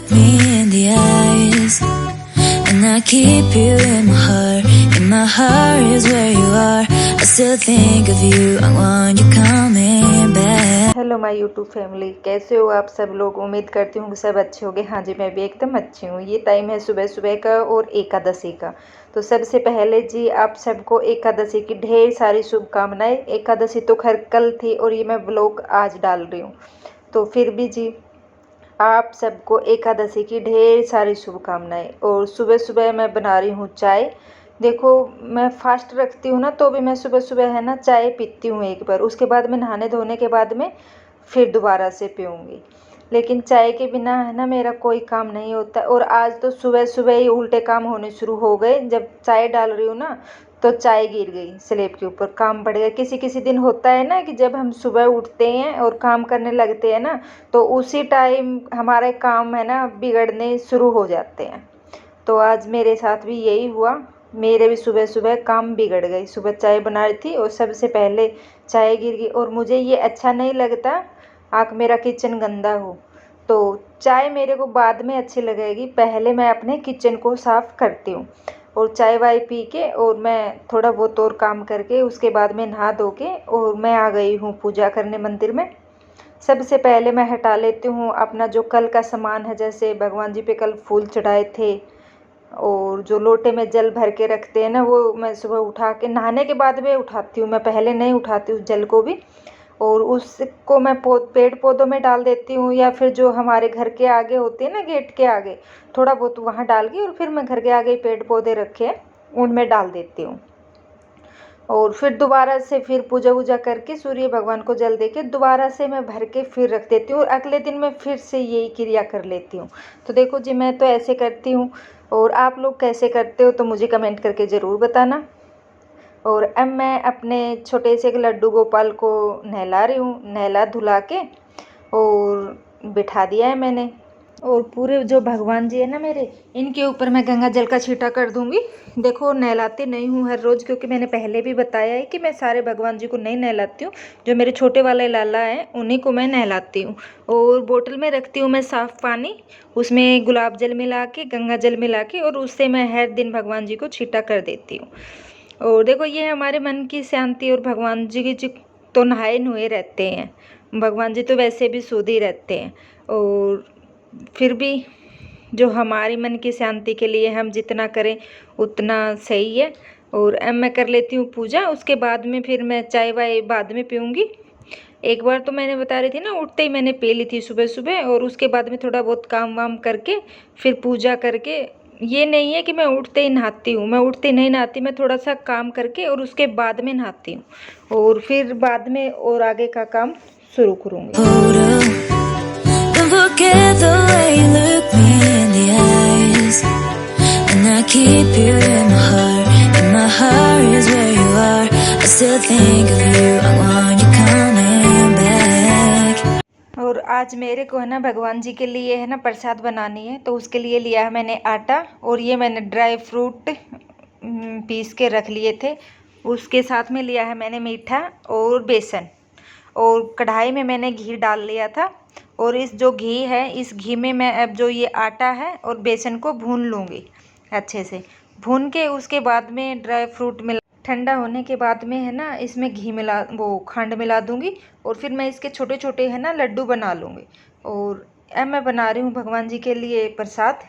look me in the eyes, and I keep you in my heart. In my heart is where you are. I still think of you. I want you coming back. Hello my YouTube family, कैसे हो आप सब लोग। उम्मीद करती हूँ कि सब अच्छे होंगे। हाँ जी, मैं भी एकदम अच्छी हूँ। ये टाइम है सुबह सुबह का और एकादशी का। तो सबसे पहले जी आप सबको एकादशी की ढेर सारी शुभकामनाएं। एकादशी तो खैर कल थी और ये मैं व्लॉग आज डाल रही हूँ, तो फिर भी जी आप सबको एकादशी की ढेर सारी शुभकामनाएं। और सुबह सुबह मैं बना रही हूँ चाय। देखो, मैं फास्ट रखती हूँ ना, तो भी मैं सुबह सुबह है ना चाय पीती हूँ एक बार, उसके बाद मैं नहाने धोने के बाद में फिर दोबारा से पीऊँगी। लेकिन चाय के बिना है ना मेरा कोई काम नहीं होता। और आज तो सुबह सुबह ही उल्टे काम होने शुरू हो गए। जब चाय डाल रही हूँ ना, तो चाय गिर गई स्लेब के ऊपर, काम बढ़ गया। किसी किसी दिन होता है ना कि जब हम सुबह उठते हैं और काम करने लगते हैं ना, तो उसी टाइम हमारे काम है ना बिगड़ने शुरू हो जाते हैं। तो आज मेरे साथ भी यही हुआ। मेरे भी सुबह सुबह काम बिगड़ गई। सुबह चाय बना रही थी और सबसे पहले चाय गिर गई। और मुझे ये अच्छा नहीं लगता आक मेरा किचन गंदा हो। तो चाय मेरे को बाद में अच्छी लगेगी, पहले मैं अपने किचन को साफ़ करती हूँ। और चाय वाय पी के और मैं थोड़ा बहुत और काम करके उसके बाद में नहा धो के और मैं आ गई हूँ पूजा करने मंदिर में। सबसे पहले मैं हटा लेती हूँ अपना जो कल का सामान है। जैसे भगवान जी पे कल फूल चढ़ाए थे और जो लोटे में जल भर के रखते हैं ना, वो मैं सुबह उठा के नहाने के बाद में उठाती हूँ। मैं पहले नहीं उठाती उस जल को भी। और उसको मैं पेड़ पौधों में डाल देती हूँ, या फिर जो हमारे घर के आगे होते हैं ना गेट के आगे, थोड़ा बहुत वहाँ डाल के और फिर मैं घर के आगे पेड़ पौधे रखे हैं उनमें डाल देती हूँ। और फिर दोबारा से फिर पूजा वूजा करके सूर्य भगवान को जल दे के दोबारा से मैं भर के फिर रख देती हूँ। और अगले दिन मैं फिर से यही क्रिया कर लेती हूँ। तो देखो जी, मैं तो ऐसे करती हूँ। और आप लोग कैसे करते हो तो मुझे कमेंट करके ज़रूर बताना। और अब मैं अपने छोटे से लड्डू गोपाल को नहला रही हूँ। नहला धुला के और बिठा दिया है मैंने। और पूरे जो भगवान जी है ना मेरे, इनके ऊपर मैं गंगा जल का छींटा कर दूंगी। देखो, नहलाती नहीं हूँ हर रोज़, क्योंकि मैंने पहले भी बताया है कि मैं सारे भगवान जी को नहीं नहलाती हूँ। जो मेरे छोटे वाले लाला हैं उन्हीं को मैं नहलाती हूँ। और बोतल में रखती हूँ मैं साफ़ पानी, उसमें गुलाब जल मिला के, गंगा जल मिला के, और उससे मैं हर दिन भगवान जी को छींटा कर देती हूँ। और देखो, ये हमारे मन की शांति। और भगवान जी की तो नहाए नुए रहते हैं। भगवान जी तो वैसे भी शुद्ध ही रहते हैं। और फिर भी जो हमारी मन की शांति के लिए हम जितना करें उतना सही है। और अब मैं कर लेती हूँ पूजा। उसके बाद में फिर मैं चाय वाय बाद में पीऊँगी। एक बार तो मैंने बता रही थी ना, उठते ही मैंने पी ली थी सुबह सुबह। और उसके बाद में थोड़ा बहुत काम वाम करके फिर पूजा करके। ये नहीं है कि मैं उठते ही नहाती हूँ, मैं उठते नहीं नहाती, मैं थोड़ा सा काम करके और उसके बाद में नहाती हूँ। और फिर बाद में और आगे का काम शुरू करूँगी। Don't forget the way you look me in the eyes, and I keep you in my heart. In my heart is where you are. I still think of you. I want you coming back. और आज मेरे को है ना भगवान जी के लिए है ना प्रसाद बनानी है। तो उसके लिए लिया है मैंने आटा, और ये मैंने ड्राई फ्रूट पीस के रख लिए थे। उसके साथ में लिया है मैंने मीठा और बेसन। और कढ़ाई में मैंने घी डाल लिया था। और इस जो घी है, इस घी में मैं अब जो ये आटा है और बेसन को भून लूँगी अच्छे से। भून के उसके बाद में ड्राई फ्रूट मिला, ठंडा होने के बाद में है ना इसमें घी मिला, वो खंड मिला दूँगी। और फिर मैं इसके छोटे छोटे है ना लड्डू बना लूँगी। और अब मैं बना रही हूँ भगवान जी के लिए प्रसाद।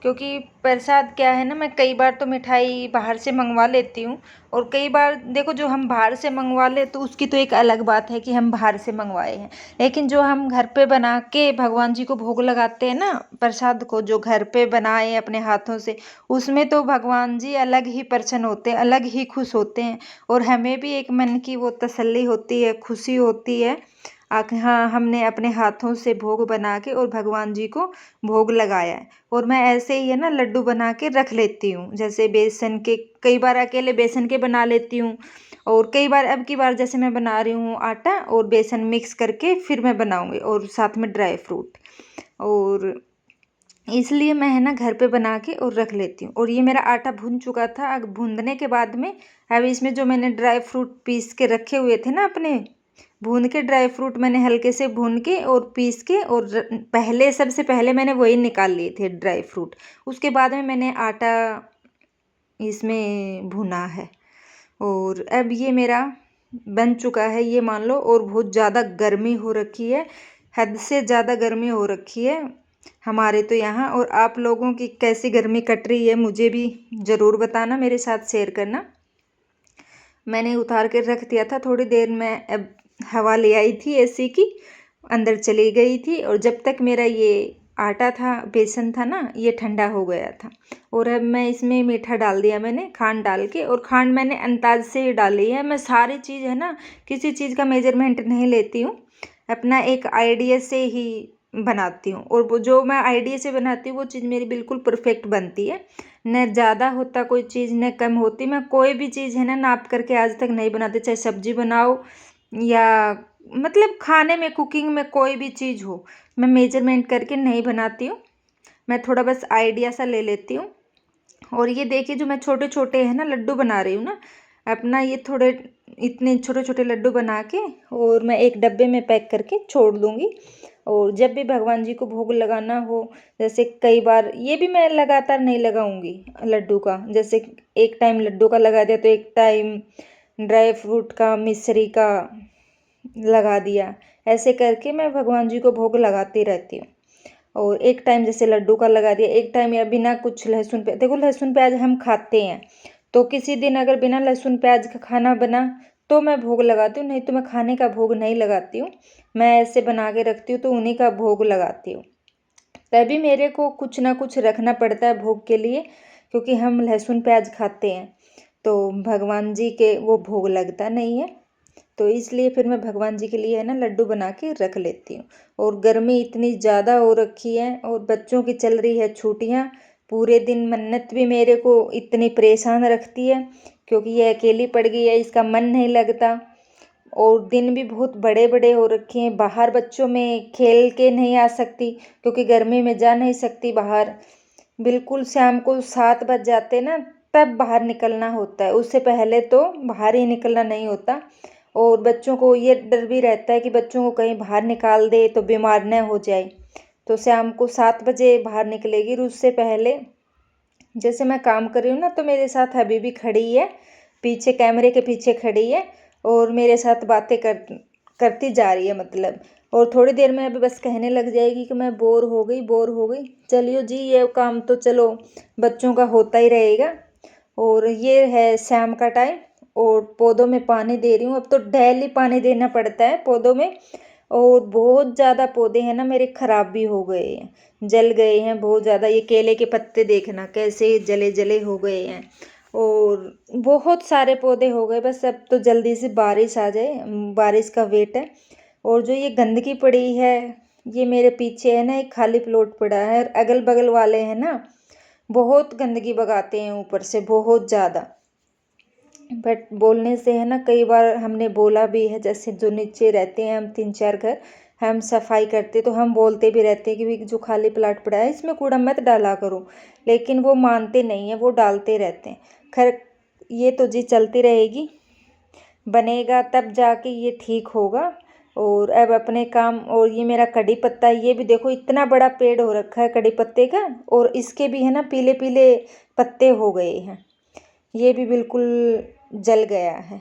क्योंकि प्रसाद क्या है ना, मैं कई बार तो मिठाई बाहर से मंगवा लेती हूँ। और कई बार देखो, जो हम बाहर से मंगवा ले तो उसकी तो एक अलग बात है कि हम बाहर से मंगवाए हैं। लेकिन जो हम घर पे बना के भगवान जी को भोग लगाते हैं ना, प्रसाद को जो घर पे बनाए अपने हाथों से, उसमें तो भगवान जी अलग ही प्रसन्न होते हैं, अलग ही खुश होते हैं। और हमें भी एक मन की वो तसल्ली होती है, खुशी होती है। हाँ, हमने अपने हाथों से भोग बना के और भगवान जी को भोग लगाया है। और मैं ऐसे ही है ना लड्डू बना के रख लेती हूँ। जैसे बेसन के, कई बार अकेले बेसन के बना लेती हूँ। और कई बार, अब की बार जैसे मैं बना रही हूँ आटा और बेसन मिक्स करके फिर मैं बनाऊँगी, और साथ में ड्राई फ्रूट। और इसलिए मैं है ना घर पे बना के और रख लेती हूँ। और ये मेरा आटा भून चुका था। अब भूनने के बाद में अब इसमें जो मैंने ड्राई फ्रूट पीस के रखे हुए थे ना अपने भून के ड्राई फ्रूट मैंने हल्के से भून के और पीस के, और सबसे पहले मैंने वही निकाल लिए थे ड्राई फ्रूट। उसके बाद में मैंने आटा इसमें भुना है, और अब ये मेरा बन चुका है ये मान लो। और बहुत ज़्यादा गर्मी हो रखी है, हद से ज़्यादा गर्मी हो रखी है हमारे तो यहाँ। और आप लोगों की कैसी गर्मी कट रही है मुझे भी ज़रूर बताना, मेरे साथ शेयर करना। मैंने उतार कर रख दिया था थोड़ी देर में, अब हवा ले आई थी एसी की, अंदर चली गई थी। और जब तक मेरा ये आटा था, बेसन था ना, ये ठंडा हो गया था। और अब मैं इसमें मीठा डाल दिया मैंने, खांड डाल के। और खांड मैंने अंदाज से ही डाली है। मैं सारी चीज़ है ना, किसी चीज़ का मेजरमेंट नहीं लेती हूँ, अपना एक आइडिया से ही बनाती हूँ। और वो जो मैं आइडिया से बनाती हूँ वो चीज़ मेरी बिल्कुल परफेक्ट बनती है। न ज़्यादा होता कोई चीज़, न कम होती। मैं कोई भी चीज़ है ना नाप करके आज तक नहीं बनाती, चाहे सब्जी बनाओ या मतलब खाने में, कुकिंग में कोई भी चीज़ हो, मैं मेजरमेंट करके नहीं बनाती हूँ। मैं थोड़ा बस आइडिया सा ले लेती हूँ। और ये देखिए जो मैं छोटे छोटे है ना लड्डू बना रही हूँ ना अपना, ये थोड़े इतने छोटे छोटे लड्डू बना के और मैं एक डब्बे में पैक करके छोड़ दूँगी। और जब भी भगवान जी को भोग लगाना हो, जैसे कई बार, ये भी मैं लगातार नहीं लगाऊंगी लड्डू का, जैसे एक टाइम लड्डू का लगा दिया तो एक टाइम ड्राई फ्रूट का, मिश्री का लगा दिया। ऐसे करके मैं भगवान जी को भोग लगाती रहती हूँ। और एक टाइम जैसे लड्डू का लगा दिया, एक टाइम या बिना कुछ लहसुन प्याज, देखो लहसुन प्याज हम खाते हैं, तो किसी दिन अगर बिना लहसुन प्याज का खाना बना तो मैं भोग लगाती हूँ, नहीं तो मैं खाने का भोग नहीं लगाती हूँ। मैं ऐसे बना के रखती हूँ तो उन्हीं का भोग लगाती हूँ। तभी मेरे को कुछ ना कुछ रखना पड़ता है भोग के लिए, क्योंकि हम लहसुन प्याज खाते हैं तो भगवान जी के वो भोग लगता नहीं है। तो इसलिए फिर मैं भगवान जी के लिए है ना लड्डू बना के रख लेती हूँ। और गर्मी इतनी ज़्यादा हो रखी है, और बच्चों की चल रही है छुट्टियाँ। पूरे दिन मन्नत भी मेरे को इतनी परेशान रखती है, क्योंकि ये अकेली पड़ गई है, इसका मन नहीं लगता। और दिन भी बहुत बड़े बड़े हो रखे हैं, बाहर बच्चों में खेल के नहीं आ सकती, क्योंकि गर्मी में जा नहीं सकती बाहर। बिल्कुल शाम को 7 बज जाते ना तब बाहर निकलना होता है, उससे पहले तो बाहर ही निकलना नहीं होता। और बच्चों को ये डर भी रहता है कि बच्चों को कहीं बाहर निकाल दे तो बीमार न हो जाए। तो शाम को 7 बजे बाहर निकलेगी। और उससे पहले जैसे मैं काम कर रही हूँ ना, तो मेरे साथ अभी भी खड़ी है, पीछे कैमरे के पीछे खड़ी है और मेरे साथ बातें करती जा रही है मतलब। और थोड़ी देर में अभी बस कहने लग जाएगी कि मैं बोर हो गई, बोर हो गई। चलिए जी, ये काम तो चलो बच्चों का होता ही रहेगा। और ये है शाम का टाइम, और पौधों में पानी दे रही हूँ। अब तो डेली पानी देना पड़ता है पौधों में। और बहुत ज़्यादा पौधे हैं ना मेरे, ख़राब भी हो गए हैं, जल गए हैं बहुत ज़्यादा। ये केले के पत्ते देखना कैसे जले जले हो गए हैं। और बहुत सारे पौधे हो गए, बस अब तो जल्दी से बारिश आ जाए, बारिश का वेट है। और जो ये गंदगी पड़ी है, ये मेरे पीछे है ना एक खाली प्लॉट पड़ा है, और अगल बगल वाले हैं ना बहुत गंदगी बगाते हैं ऊपर से, बहुत ज़्यादा। बट बोलने से है ना, कई बार हमने बोला भी है, जैसे जो नीचे रहते हैं हम 3-4 घर, हम सफाई करते तो हम बोलते भी रहते हैं कि भाई जो खाली प्लाट पड़ा है इसमें कूड़ा मत डाला करो, लेकिन वो मानते नहीं है, वो डालते रहते हैं। खैर ये तो जी चलती रहेगी, बनेगा तब जाके ये ठीक होगा। और अब अपने काम, और ये मेरा कड़ी पत्ता, ये भी देखो इतना बड़ा पेड़ हो रखा है कड़ी पत्ते का, और इसके भी है ना पीले पीले पत्ते हो गए हैं, ये भी बिल्कुल जल गया है।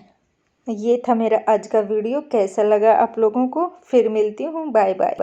ये था मेरा आज का वीडियो, कैसा लगा आप लोगों को? फिर मिलती हूँ, बाय बाय।